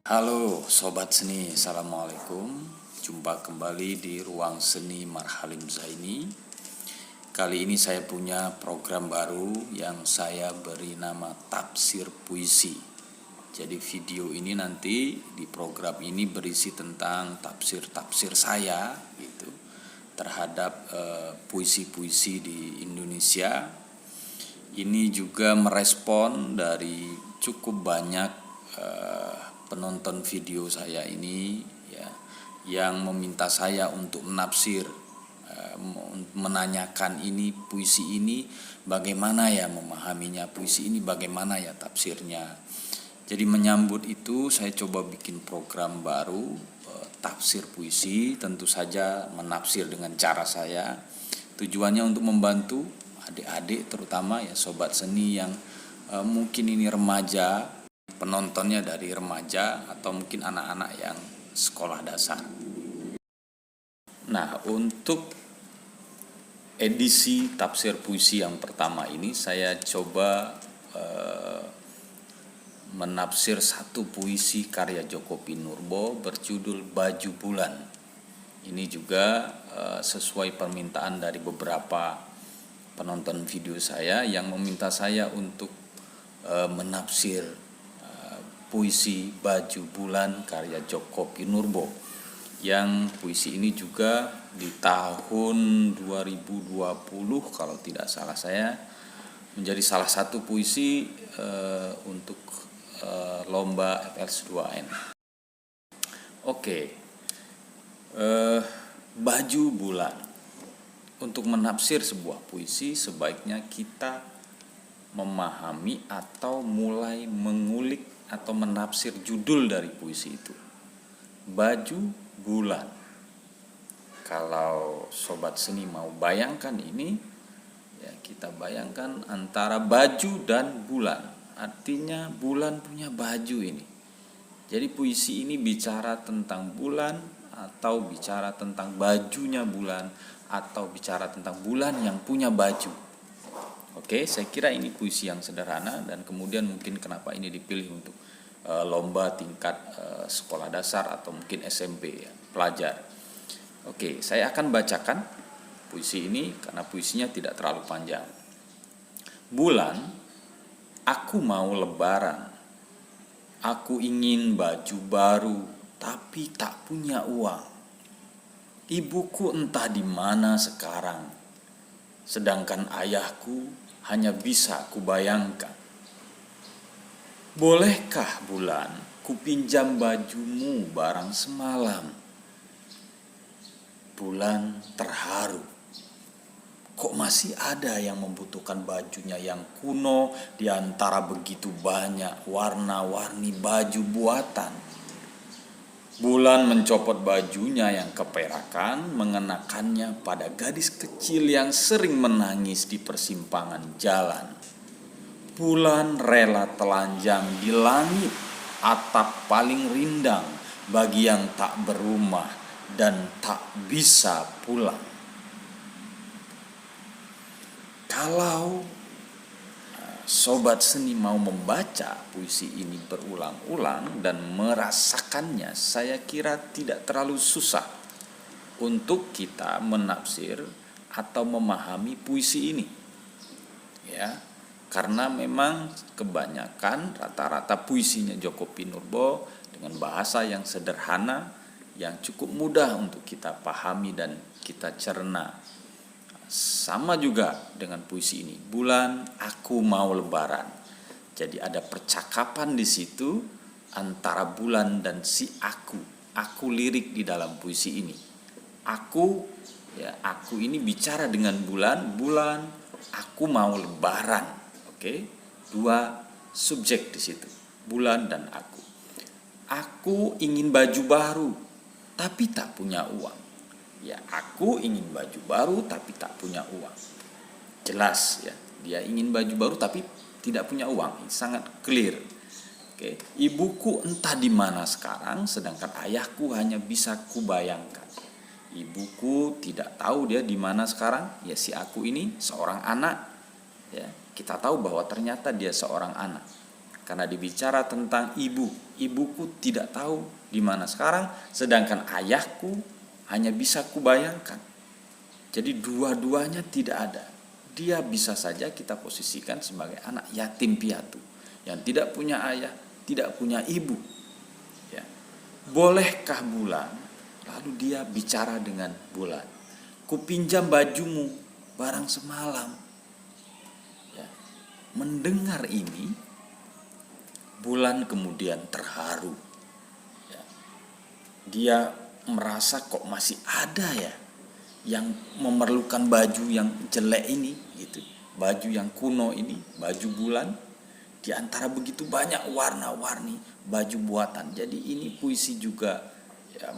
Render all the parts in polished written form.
Halo Sobat Seni, Assalamualaikum. Jumpa kembali di Ruang Seni Marhalim Zaini. Kali ini saya punya program baru yang saya beri nama Tafsir Puisi. Jadi video ini nanti di program ini berisi tentang tafsir-tafsir saya gitu terhadap puisi-puisi di Indonesia. Ini juga merespon dari cukup banyak penonton video saya ini ya, yang meminta saya untuk menafsir, menanyakan ini puisi ini bagaimana ya memahaminya, puisi ini bagaimana ya tafsirnya. Jadi menyambut itu saya coba bikin program baru, tafsir puisi, tentu saja menafsir dengan cara saya. Tujuannya untuk membantu adik-adik terutama ya sobat seni yang mungkin ini remaja, penontonnya dari remaja atau mungkin anak-anak yang sekolah dasar. Nah, untuk edisi tafsir puisi yang pertama ini saya coba menafsir satu puisi karya Djoko Pinurbo berjudul Baju Bulan. Ini juga sesuai permintaan dari beberapa penonton video saya yang meminta saya untuk menafsir puisi Baju Bulan karya Djoko Pinurbo, yang puisi ini juga di tahun 2020 kalau tidak salah saya menjadi salah satu puisi untuk lomba FLS2N. Oke, Baju Bulan. Untuk menafsir sebuah puisi sebaiknya kita memahami atau mulai mengulik atau menafsir judul dari puisi itu. Baju Bulan. Kalau sobat seni mau bayangkan ini, ya kita bayangkan antara baju dan bulan. Artinya bulan punya baju ini. Jadi puisi ini bicara tentang bulan atau bicara tentang bajunya bulan atau bicara tentang bulan yang punya baju. Oke, saya kira ini puisi yang sederhana dan kemudian mungkin kenapa ini dipilih untuk lomba tingkat sekolah dasar atau mungkin SMP ya, pelajar. Oke, saya akan bacakan puisi ini karena puisinya tidak terlalu panjang. Bulan, aku mau lebaran. Aku ingin baju baru tapi tak punya uang. Ibuku entah di mana sekarang. Sedangkan ayahku hanya bisa kubayangkan. Bolehkah bulan kupinjam bajumu barang semalam? Bulan terharu. Kok masih ada yang membutuhkan bajunya yang kuno di antara begitu banyak warna-warni baju buatan? Bulan mencopot bajunya yang keperakan, mengenakannya pada gadis kecil yang sering menangis di persimpangan jalan. Bulan rela telanjang di langit, atap paling rindang bagi yang tak berumah dan tak bisa pulang. Kalau sobat seni mau membaca puisi ini berulang-ulang dan merasakannya, saya kira tidak terlalu susah untuk kita menafsir atau memahami puisi ini. Ya, karena memang kebanyakan rata-rata puisinya Djoko Pinurbo dengan bahasa yang sederhana, yang cukup mudah untuk kita pahami dan kita cerna. Sama juga dengan puisi ini, Bulan, aku mau lebaran. Jadi ada percakapan di situ antara bulan dan si aku. Aku lirik di dalam puisi ini. Aku ini bicara dengan bulan, bulan, aku mau lebaran. Oke, dua subjek di situ, bulan dan aku. Aku ingin baju baru, tapi tak punya uang. Ya, aku ingin baju baru tapi tak punya uang. Jelas ya, dia ingin baju baru tapi tidak punya uang. Ini sangat clear. Oke, ibuku entah di mana sekarang, sedangkan ayahku hanya bisa kubayangkan. Ibuku tidak tahu dia di mana sekarang. Ya, si aku ini seorang anak. Ya, kita tahu bahwa ternyata dia seorang anak. karena dibicara tentang ibuku tidak tahu di mana sekarang, sedangkan ayahku hanya bisa kubayangkan. Jadi dua-duanya tidak ada. Dia bisa saja kita posisikan sebagai anak yatim piatu yang tidak punya ayah, tidak punya ibu. Ya. Bolehkah bulan? Lalu dia bicara dengan bulan. Kupinjam bajumu barang semalam. Ya. Mendengar ini, bulan kemudian terharu. Ya. Dia merasa kok masih ada ya yang memerlukan baju yang jelek ini gitu. Baju yang kuno ini, baju bulan, di antara begitu banyak warna-warni baju buatan. Jadi ini puisi juga ya,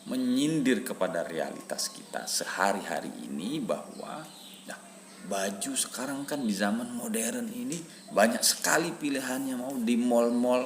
menyindir kepada realitas kita sehari-hari ini, bahwa baju sekarang kan di zaman modern ini banyak sekali pilihannya, mau di mall-mall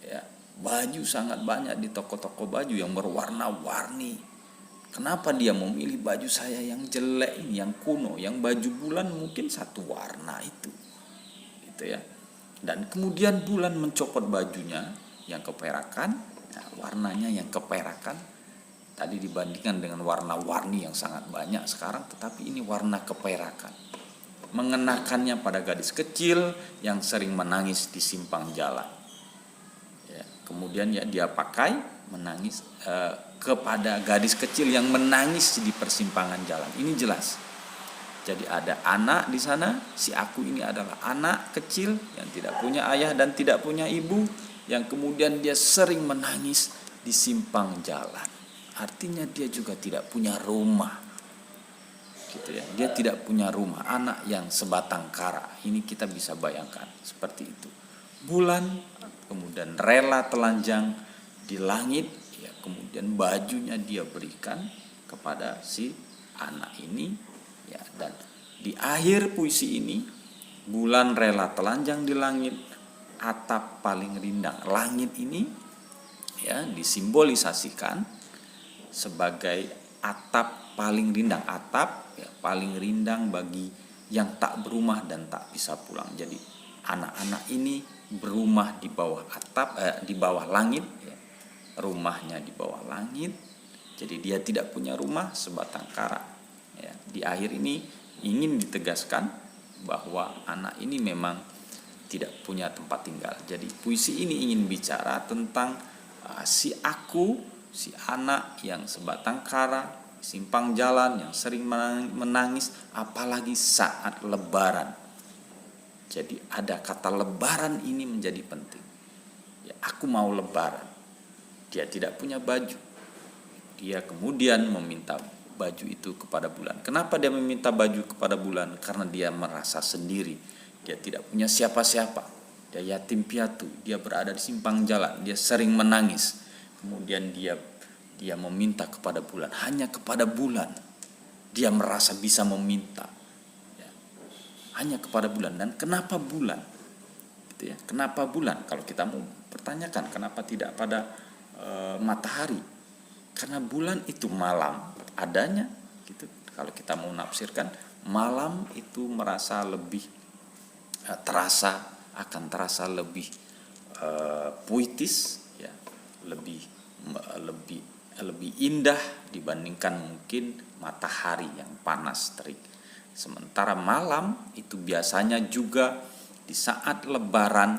ya, baju sangat banyak di toko-toko baju yang berwarna-warni. Kenapa dia memilih baju saya yang jelek ini, yang kuno, yang baju bulan mungkin satu warna itu, gitu ya. Dan kemudian bulan mencopot bajunya yang keperakan, nah, warnanya yang keperakan. Tadi dibandingkan dengan warna-warni yang sangat banyak sekarang, tetapi ini warna keperakan. Mengenakannya pada gadis kecil yang sering menangis di simpang jalan. Ya, kemudian ya dia pakai menangis kepada gadis kecil yang menangis di persimpangan jalan. Ini jelas. Jadi ada anak di sana, si aku ini adalah anak kecil yang tidak punya ayah dan tidak punya ibu, yang kemudian dia sering menangis di simpang jalan. Artinya dia juga tidak punya rumah. Gitu ya. Dia tidak punya rumah, anak yang sebatang kara. Ini kita bisa bayangkan seperti itu. Bulan kemudian rela telanjang di langit, ya, kemudian bajunya dia berikan kepada si anak ini, ya, dan di akhir puisi ini bulan rela telanjang di langit, atap paling rindang. Langit ini ya disimbolisasikan sebagai atap paling rindang, atap ya, paling rindang bagi yang tak berumah dan tak bisa pulang. Jadi anak-anak ini berumah di bawah atap, di bawah langit, ya. Rumahnya di bawah langit. Jadi dia tidak punya rumah, sebatang kara. Ya, di akhir ini ingin ditegaskan bahwa anak ini memang tidak punya tempat tinggal. Jadi puisi ini ingin bicara tentang si aku, si anak yang sebatang kara, simpang jalan, yang sering menangis, apalagi saat lebaran. Jadi ada kata lebaran ini menjadi penting. Ya, aku mau lebaran. Dia tidak punya baju. Dia kemudian meminta baju itu kepada bulan. Kenapa dia meminta baju kepada bulan? Karena dia merasa sendiri. Dia tidak punya siapa-siapa. Dia yatim piatu. Dia berada di simpang jalan. Dia sering menangis. Kemudian dia meminta kepada bulan, hanya kepada bulan dia merasa bisa meminta, ya, hanya kepada bulan. Dan kenapa bulan? Gitu ya. Kenapa bulan? Kalau kita mau pertanyakan, kenapa tidak pada matahari? Karena bulan itu malam adanya, gitu. Kalau kita mau nafsirkan, malam itu merasa lebih akan terasa lebih puitis, ya, lebih indah dibandingkan mungkin matahari yang panas terik. Sementara malam itu biasanya juga di saat lebaran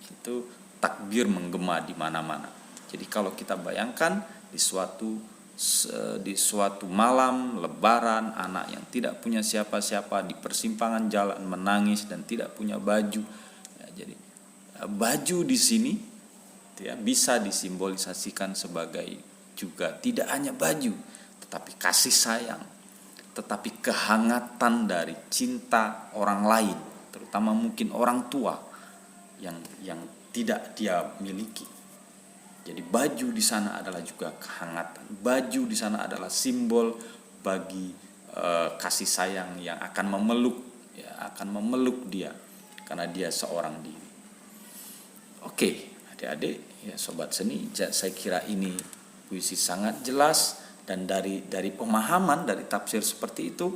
itu takbir menggema di mana-mana. Jadi kalau kita bayangkan di suatu malam lebaran, anak yang tidak punya siapa-siapa di persimpangan jalan menangis dan tidak punya baju. Ya, jadi baju di sini ya, bisa disimbolisasikan sebagai juga tidak hanya baju, tetapi kasih sayang, tetapi kehangatan dari cinta orang lain, terutama mungkin orang tua yang tidak dia miliki. Jadi baju di sana adalah juga kehangatan. Baju di sana adalah simbol bagi kasih sayang yang akan memeluk dia karena dia seorang diri. Oke, adik-adik, ya sobat seni, saya kira ini puisi sangat jelas, dan dari pemahaman dari tafsir seperti itu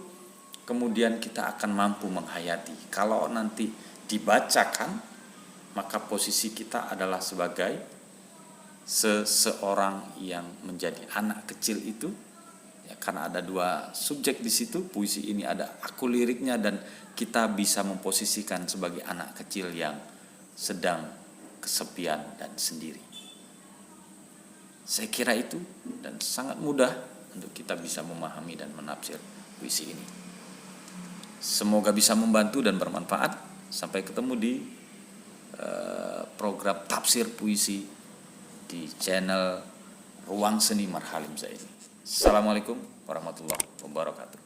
kemudian kita akan mampu menghayati. Kalau nanti dibacakan, maka posisi kita adalah sebagai seseorang yang menjadi anak kecil itu, ya, karena ada dua subjek di situ. Puisi ini ada aku liriknya, dan kita bisa memposisikan sebagai anak kecil yang sedang kesepian dan sendiri. Saya kira itu, dan sangat mudah untuk kita bisa memahami dan menafsir puisi ini. Semoga bisa membantu dan bermanfaat. Sampai ketemu di program tafsir puisi di channel Ruang Seni Marhalim Zaini. Assalamualaikum warahmatullahi wabarakatuh.